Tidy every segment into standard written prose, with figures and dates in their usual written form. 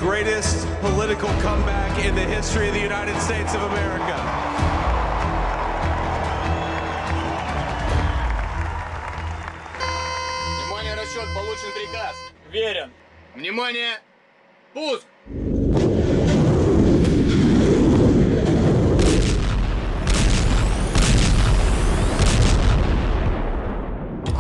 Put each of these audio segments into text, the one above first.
greatest political comeback in the history of the United States of America. Внимание, расчет, получен приказ. Верен. Внимание, пуск!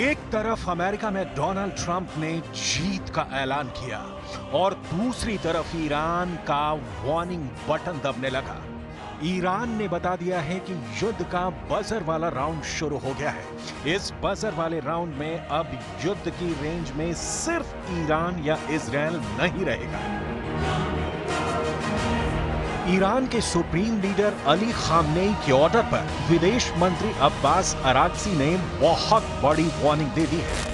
एक तरफ America में Donald Trump ने जीत का ऐलान किया और दूसरी तरफ ईरान का वार्निंग बटन दबने लगा। ईरान ने बता दिया है कि युद्ध का बजर वाला राउंड शुरू हो गया है। इस बजर वाले राउंड में अब युद्ध की रेंज में सिर्फ ईरान या इजराइल नहीं रहेगा। ईरान के सुप्रीम लीडर अली खामनेई के ऑर्डर पर विदेश मंत्री अब्बास अराक्ची ने बहुत बड़ी वार्निंग दे दी है।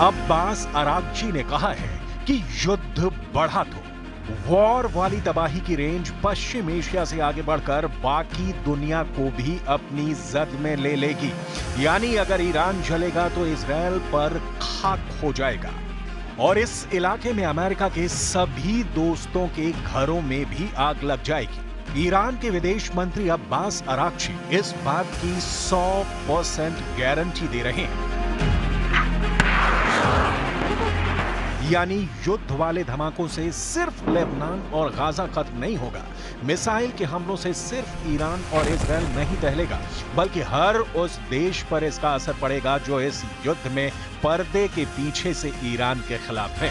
अब्बास अराक्ची ने कहा है कि युद्ध बढ़ा तो वॉर वाली तबाही की रेंज पश्चिम एशिया से आगे बढ़कर बाकी दुनिया को भी अपनी जद में ले लेगी। यानी अगर ईरान जलेगा तो इजराइल पर खाक हो जाएगा और इस इलाके में अमेरिका के सभी दोस्तों के घरों में भी आग लग जाएगी। ईरान के विदेश मंत्री अब्बास अराक्ची इस बात की 100% गारंटी दे रहे हैं। यानी युद्ध वाले धमाकों से सिर्फ लेबनान और गाजा खत्म नहीं होगा, मिसाइल के हमलों से सिर्फ ईरान और इजराइल नहीं दहलेगा, बल्कि हर उस देश पर इसका असर पड़ेगा जो इस युद्ध में पर्दे के पीछे से ईरान के खिलाफ है।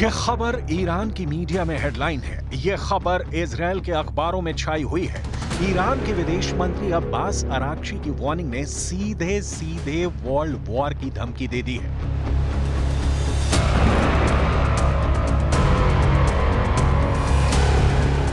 यह खबर ईरान की मीडिया में हेडलाइन है। यह खबर इजराइल के अखबारों में छाई हुई है। ईरान के विदेश मंत्री अब्बास अराक्ची की वार्निंग ने सीधे सीधे वर्ल्ड वॉर की धमकी दे दी है।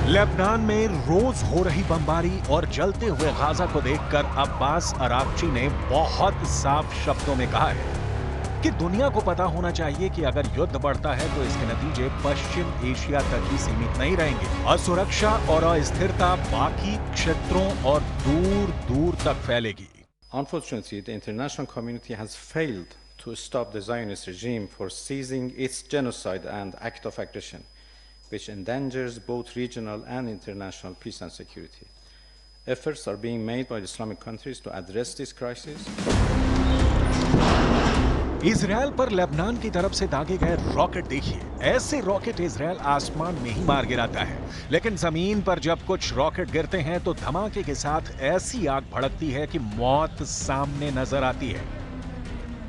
लेबनान में रोज हो रही बमबारी और जलते हुए गाजा को देखकर अब्बास अराक्ची ने बहुत साफ शब्दों में कहा है कि दुनिया को पता होना चाहिए कि अगर युद्ध बढ़ता है तो इसके नतीजे पश्चिम एशिया तक ही सीमित नहीं रहेंगे। असुरक्षा और अस्थिरता बाकी क्षेत्रों और दूर दूर तक फैलेगी। Unfortunately, the international community has failed to stop the Zionist regime for seizing its genocide and act of aggression, which endangers both regional and international peace and security. Efforts are being made by the Islamic countries to address this crisis. Israel पर Lebanon की तरफ से दागे गए rocket देखिए। ऐसे rocket Israel आसमान में ही मार गिराता है, लेकिन जमीन पर जब कुछ रॉकेट गिरते हैं तो धमाके के साथ ऐसी आग भड़कती है कि मौत सामने नजर आती है।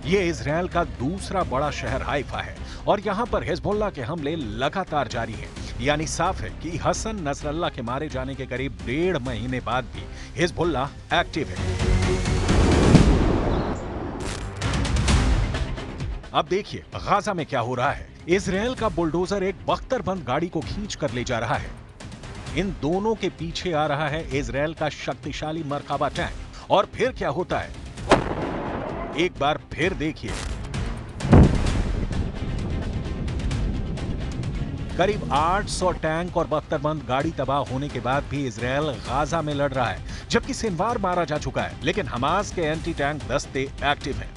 ये इजराइल का दूसरा बड़ा शहर हाइफा है और यहाँ पर हिजबुल्लाह के हमले लगातार जारी हैं। यानी साफ है कि हसन नसरल्लाह के मारे जाने के करीब 1.5 महीने बाद भी हिजबुल्लाह एक्टिव है। अब देखिए गाजा में क्या हो रहा है। इजराइल का बुलडोजर एक बख्तरबंद गाड़ी को खींच कर ले जा रहा है। इन दोनों के पीछे आ रहा है इजराइल का शक्तिशाली मरकाबा टैंक। और फिर क्या होता है, एक बार फिर देखिए। करीब 800 टैंक और बख्तरबंद गाड़ी तबाह होने के बाद भी इजराइल गाजा में लड़ रहा है, जबकि सिनवार मारा जा चुका है, लेकिन हमास के एंटी टैंक दस्ते एक्टिव हैं।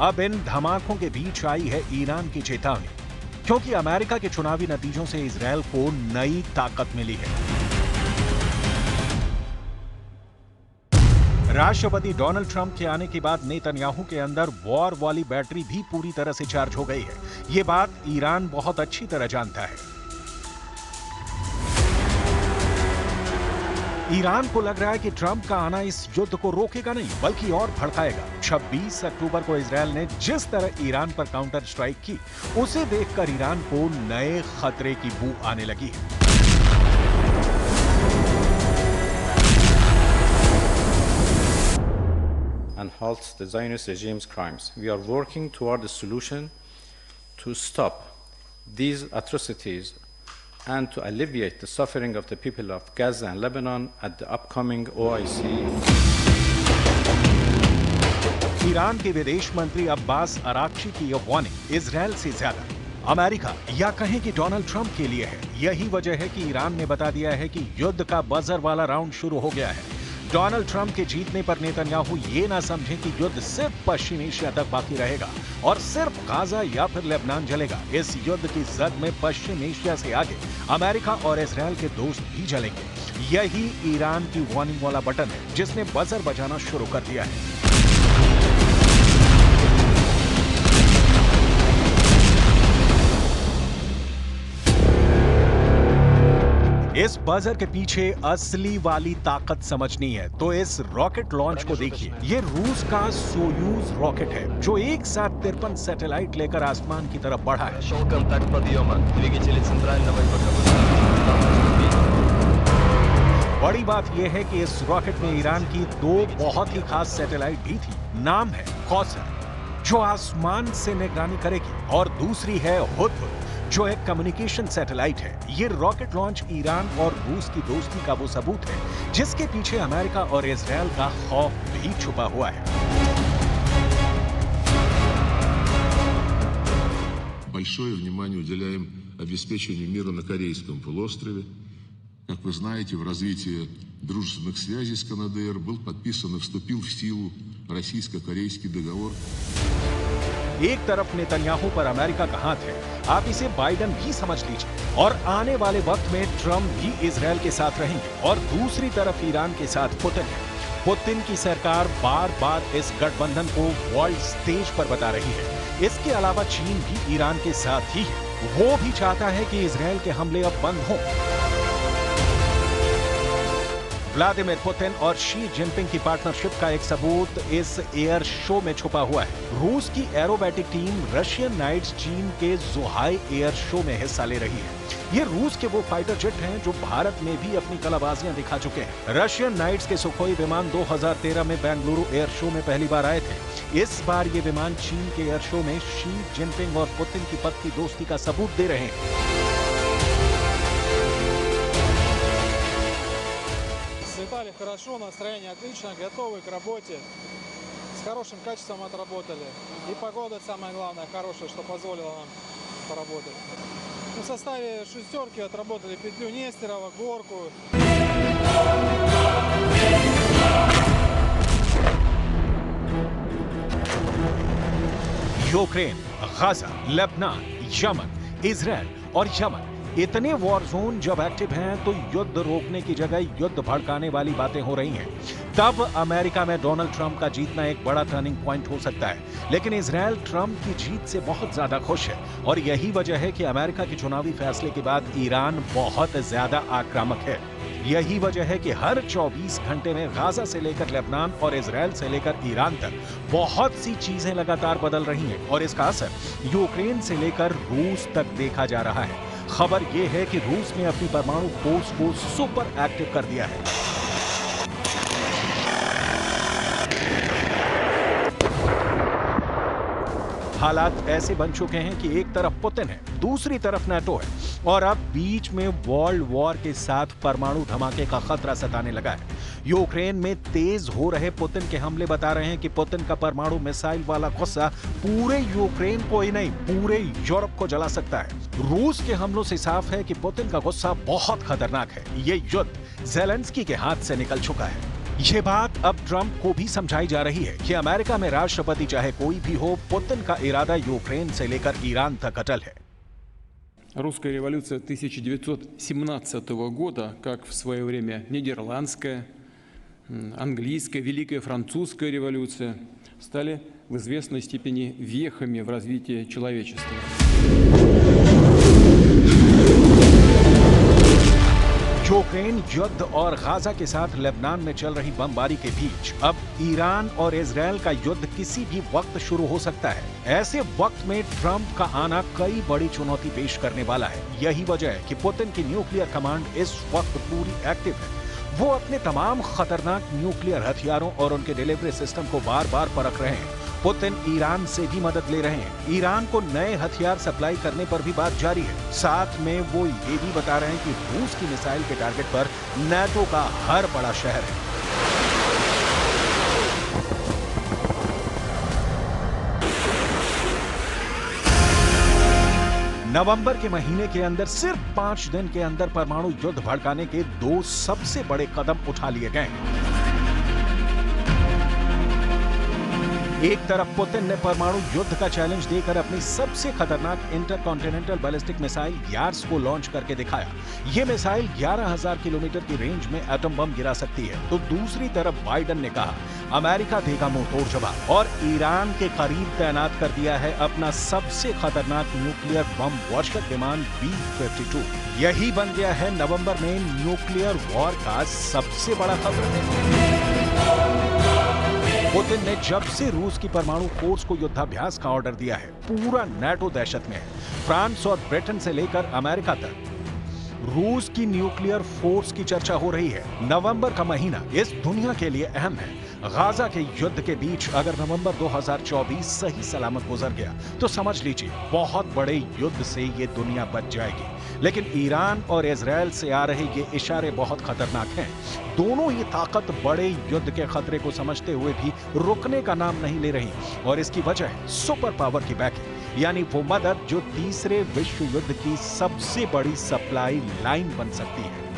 अब इन धमाकों के बीच आई है ईरान की चेतावनी, क्योंकि अमेरिका के चुनावी नतीजों से इजराइल को नई ताकत मिली है। राष्ट्रपति डोनाल्ड ट्रंप के आने के बाद नेतन्याहू के अंदर वॉर वाली बैटरी भी पूरी तरह से चार्ज हो गई है। ये बात ईरान बहुत अच्छी तरह जानता है। ईरान को लग रहा है कि ट्रंप का आना इस युद्ध को रोकेगा नहीं बल्कि और भड़काएगा। 26 अक्टूबर को इजरायल ने जिस तरह ईरान पर काउंटर स्ट्राइक की, उसे देखकर ईरान को नए खतरे की बू आने लगी है। And halts the Zionist regime's crimes. We are working toward a solution to stop these atrocities and to alleviate the suffering of the people of Gaza and Lebanon at the upcoming OIC. Iran के विदेश मंत्री Abbas Araghchi की यह warning Israel से ज्यादा America या कहें कि डोनाल्ड ट्रंप के लिए है। यही वजह है कि ईरान ने बता दिया है कि युद्ध का बजर वाला राउंड शुरू हो गया है। डोनाल्ड ट्रंप के जीतने पर नेतन्याहू ये ना समझे कि युद्ध सिर्फ पश्चिम एशिया तक बाकी रहेगा और सिर्फ गाजा या फिर लेबनान जलेगा। इस युद्ध की जद में पश्चिम एशिया से आगे अमेरिका और इजरायल के दोस्त भी जलेंगे। यही ईरान की वार्निंग वाला बटन है जिसने बजर बजाना शुरू कर दिया है। इस बजर के पीछे असली वाली ताकत समझनी है तो इस रॉकेट लॉन्च को देखिए। ये रूस का सोयूज रॉकेट है जो एक साथ 53 सैटेलाइट लेकर आसमान की तरफ बढ़ा है। बड़ी बात यह है कि इस रॉकेट में ईरान की 2 बहुत ही खास सैटेलाइट भी थी। नाम है कौसर जो आसमान से निगरानी करेगी और दूसरी है हुदहुद जो एक कम्युनिकेशन सैटेलाइट है। ये रॉकेट लॉन्च ईरान और रूस की दोस्ती का वो सबूत है जिसके पीछे अमेरिका और इजरायल का खौफ भी छुपा हुआ है। Большое внимание уделяем обеспечению мира на Корейском полуострове. Как вы знаете, в развитии дружественных связей с КНДР был подписан и вступил в силу российско-корейский договор. एक तरफ नेतन्याहू पर अमेरिका का हाथ है, आप इसे बाइडेन भी समझ लीजिए, और आने वाले वक्त में ट्रंप भी इजरायल के साथ रहेंगे, और दूसरी तरफ ईरान के साथ पुतिन है। पुतिन की सरकार बार बार इस गठबंधन को वर्ल्ड स्टेज पर बता रही है। इसके अलावा चीन भी ईरान के साथ ही है। वो भी चाहता है कि इजरायल के हमले अब बंद हों। व्लादिमीर पुतिन और शी जिनपिंग की पार्टनरशिप का एक सबूत इस एयर शो में छुपा हुआ है। रूस की एरोबैटिक टीम रशियन नाइट्स चीन के ज़ुहाई एयर शो में हिस्सा ले रही है। ये रूस के वो फाइटर जेट हैं जो भारत में भी अपनी कलाबाजियां दिखा चुके हैं। रशियन नाइट्स के सुखोई विमान 2013 में बेंगलुरु एयर शो में पहली बार आए थे। इस बार ये विमान चीन के एयर शो में शी जिनपिंग और पुतिन की पक्की दोस्ती का सबूत दे रहे हैं। Летали хорошо, настроение отлично, готовы к работе, с хорошим качеством отработали. И погода, самое главное, хорошая, что позволила нам поработать. В составе шестерки отработали петлю Нестерова, горку. Ukraine, Gaza, Lebanon, Yemen, Israel और यमन इतने वॉर जोन जब एक्टिव हैं तो युद्ध रोकने की जगह युद्ध भड़काने वाली बातें हो रही हैं। तब अमेरिका में डोनाल्ड ट्रंप का जीतना एक बड़ा टर्निंग पॉइंट हो सकता है, लेकिन इजरायल ट्रंप की जीत से बहुत ज्यादा खुश है और यही वजह है कि अमेरिका के चुनावी फैसले के बाद ईरान बहुत ज्यादा आक्रामक है। यही वजह है कि हर 24 घंटे में गाजा से लेकर लेबनान और इजरायल से लेकर ईरान तक बहुत सी चीजें लगातार बदल रही हैं और इसका असर यूक्रेन से लेकर रूस तक देखा जा रहा है। खबर यह है कि रूस ने अपनी परमाणु फोर्स को सुपर एक्टिव कर दिया है। हालात ऐसे बन चुके हैं कि एक तरफ पुतिन है, दूसरी तरफ नाटो है और अब बीच में वर्ल्ड वॉर के साथ परमाणु धमाके का खतरा सताने लगा है। यूक्रेन में तेज हो रहे पुतिन के हमले बता रहे हैं कि पुतिन का परमाणु मिसाइल वाला गुस्सा पूरे यूक्रेन को ही नहीं पूरे यूरोप को जला सकता है। रूस के हमलों से साफ है कि पुतिन का गुस्सा बहुत खतरनाक है। ये युद्ध ज़ेलेंस्की के हाथ से निकल चुका है। ये बात अब ट्रंप को भी समझाई जा रही है कि अमेरिका में राष्ट्रपति चाहे कोई भी हो, पुतिन का इरादा यूक्रेन से लेकर ईरान तक अटल है। Русская революция 1917 года, как в свое время нидерландская, английская, Великая Французская революция, стали в известной степени вехами в развитии человечества. यूक्रेन फिलिस्तीन युद्ध और गाजा के साथ लेबनान में चल रही बमबारी के बीच अब ईरान और इजराइल का युद्ध किसी भी वक्त शुरू हो सकता है। ऐसे वक्त में ट्रंप का आना कई बड़ी चुनौती पेश करने वाला है। यही वजह है कि पुतिन की न्यूक्लियर कमांड इस वक्त पूरी एक्टिव है। वो अपने तमाम खतरनाक न्यूक्लियर हथियारों और उनके डिलीवरी सिस्टम को बार बार परख रहे हैं। पुतिन ईरान से भी मदद ले रहे हैं। ईरान को नए हथियार सप्लाई करने पर भी बात जारी है। साथ में वो ये भी बता रहे हैं कि रूस की मिसाइल के टारगेट पर नाटो का हर बड़ा शहर है। नवंबर के महीने के अंदर सिर्फ 5 दिन के अंदर परमाणु युद्ध भड़काने के 2 सबसे बड़े कदम उठा लिए गए। एक तरफ पुतिन ने परमाणु युद्ध का चैलेंज देकर अपनी सबसे खतरनाक इंटरकॉन्टिनेंटल बैलिस्टिक मिसाइल यार्स को लॉन्च करके दिखाया। ये मिसाइल 11,000 किलोमीटर की रेंज में एटम बम गिरा सकती है। तो दूसरी तरफ बाइडेन ने कहा अमेरिका देगा मुंहतोड़ जवाब और ईरान के करीब तैनात कर दिया है अपना सबसे खतरनाक न्यूक्लियर बम वर्षक विमान B-52। यही बन गया है नवंबर में न्यूक्लियर वॉर का सबसे बड़ा खतरा। पुतिन ने जब से रूस की परमाणु फोर्स को युद्धाभ्यास का ऑर्डर दिया है, पूरा नाटो दहशत में है। फ्रांस और ब्रिटेन से लेकर अमेरिका तक रूस की न्यूक्लियर फोर्स की चर्चा हो रही है। नवंबर का महीना इस दुनिया के लिए अहम है। गाजा के युद्ध के बीच अगर नवंबर 2024 सही सलामत गुजर गया तो समझ लीजिए बहुत बड़े युद्ध से ये दुनिया बच जाएगी। लेकिन ईरान और इजराइल से आ रहे ये इशारे बहुत खतरनाक हैं। दोनों ही ताकत बड़े युद्ध के खतरे को समझते हुए भी रुकने का नाम नहीं ले रही और इसकी वजह है सुपर पावर की बैकिंग, यानी वो मदद जो तीसरे विश्व युद्ध की सबसे बड़ी सप्लाई लाइन बन सकती है।